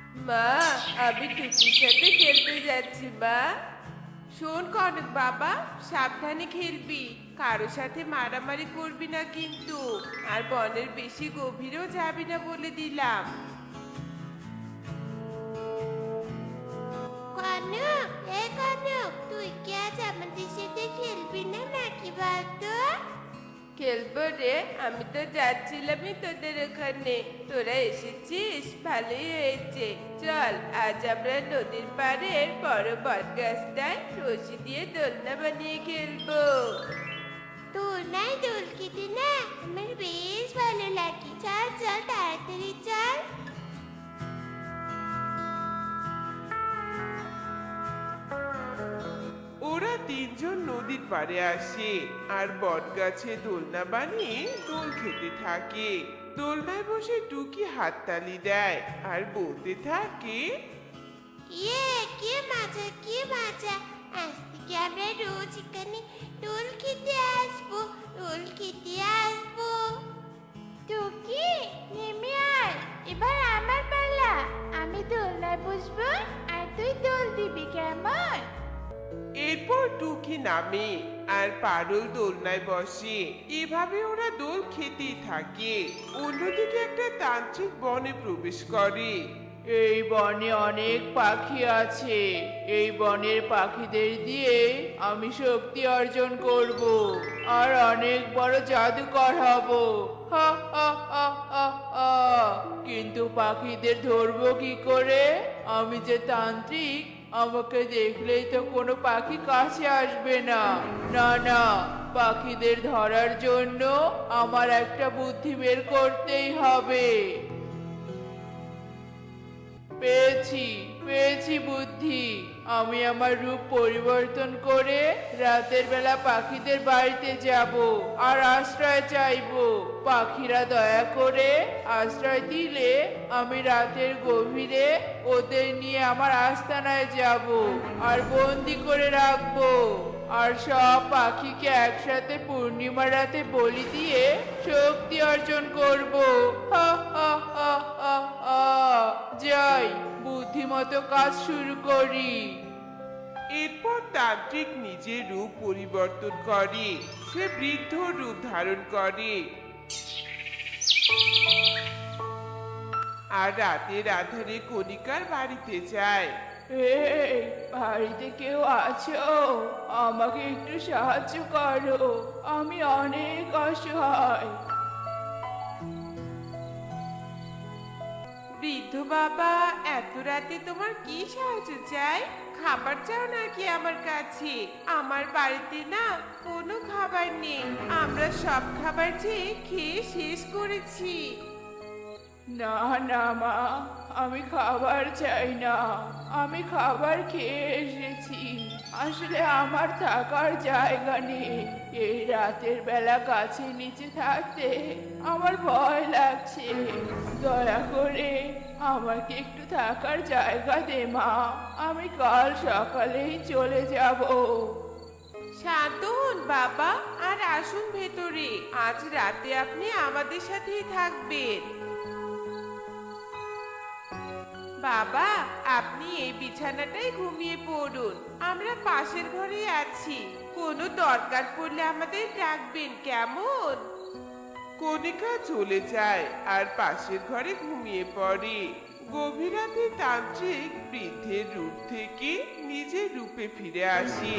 মা, আমি টুকির সাথে খেলতে যাচ্ছি মা। শোন কনক বাবা, সাবধানে খেলবি, কারো সাথে মারামারি করবি না কিন্তু। আর বনের বেশি গভীরেও যাবি না বলে দিলাম। কনক, এ কনক, তুই কি আজ আমাদের সাথে খেলবি না নাকি বলতো? খেলবো রে, আমি তো যাচ্ছিলামই তোদের ওখানে। তোরা এসেছিস, ভালোই হয়েছে। চল, আজ আমরা নদীর পাড়ের বড় বট গাছটায় রশি দিয়ে দোলনা বানিয়ে খেলবো। তোর নাই দোল খেতে না আমার বেশ ভালো লাগে। চল চল তাড়াতাড়ি চল। ওরা তিনজন নদীর পাড়ে আসে আর বট গাছে দোলনা বানিয়ে দোল খেতে থাকে। দোলনায় বসে টুকি হাততালি দেয় আর বলতে থাকে, ইয়ে, কি মজা কি মজা! আজ থেকে আমরা রোজ এখানে দোল খেতে আসবো, দোল খেতে আসবো। টুকি, নেমে আয়, এবার আমার পালা। আমি দোলনায় বসবো আর তুই দোল দিবি, কেমন? এরপর টুকি নামে আর পারুল দোলনায় বসে। এভাবে ওরা দোল খেতেই থাকে। অন্যদিকে একটা তান্ত্রিক বনে প্রবেশ করে। এই বনে অনেক পাখি আছে। এই বনের পাখিদের দিয়ে আমি শক্তি অর্জন করব আর অনেক বড় জাদুকর হব। হা হা হা হা হা। কিন্তু পাখিদের ধরবো কি করে? আমি যে তান্ত্রিক, আমাকে দেখলেই তো কোনো পাখি কাছে আসবে না। না না, পাখিদের ধরার জন্য আমার একটা বুদ্ধি বের করতেই হবে। পেয়েছি পেয়েছি বুদ্ধি। আমি আমার রূপ পরিবর্তন করে রাতের বেলা পাখিদের বাড়িতে যাব আর আশ্রয় চাইবো। পাখিরা দয়া করে আশ্রয় দিলে আমি রাতের গভীরে ওদের নিয়ে আমার আস্তানায় যাব আর বন্দি করে রাখবো। আর সব পাখিকে একসাথে পূর্ণিমা রাতে বলি দিয়ে শক্তি অর্জন করব। হা হা হা হা হা। যাই, বুদ্ধিমতো কাজ শুরু করি। এরপর তান্ত্রিক নিজের রূপ পরিবর্তন করে। সে বৃদ্ধ রূপ ধারণ করে আর রাতের আধারে কণিকার বাড়িতে যায়। এই, বাড়িতে কেউ আছো? আমাকে একটু সাহায্য করো, আমি অনেক অসহায়। বৃদ্ধ বাবা, এত রাতে তোমার কি সাহায্য চাই? খাবার চাও নাকি আমার কাছে? আমার বাড়িতে না কোনো খাবার নেই। আমরা সব খাবার যে খেয়ে শেষ করেছি। না না মা, আমি খাবার চাই না। আমি খাবার খেয়ে এসেছি। আসলে আমার থাকার জায়গা নেই। এই রাতের বেলা গাছের নিচে থাকতে আমার ভয় লাগছে। দয়া করে আমাকে একটু থাকার জায়গা দে মা। আমি কাল সকালেই চলে যাব। শান্ত হন বাবা, আর আসুন ভেতরে। আজ রাতে আপনি আমাদের সাথেই থাকবেন। বাবা, আপনি এই বিছানাটাই ঘুমিয়ে পড়ুন। আমরা পাশের ঘরে আছি। কোনো দরকার পড়লে আমাদের ডাকবেন, কেমন? কণিকা চলে যায় আর পাশের ঘরে ঘুমিয়ে পড়ে। গভীর রাতে তান্ত্রিক বৃদ্ধের রূপ থেকে নিজের রূপে ফিরে আসে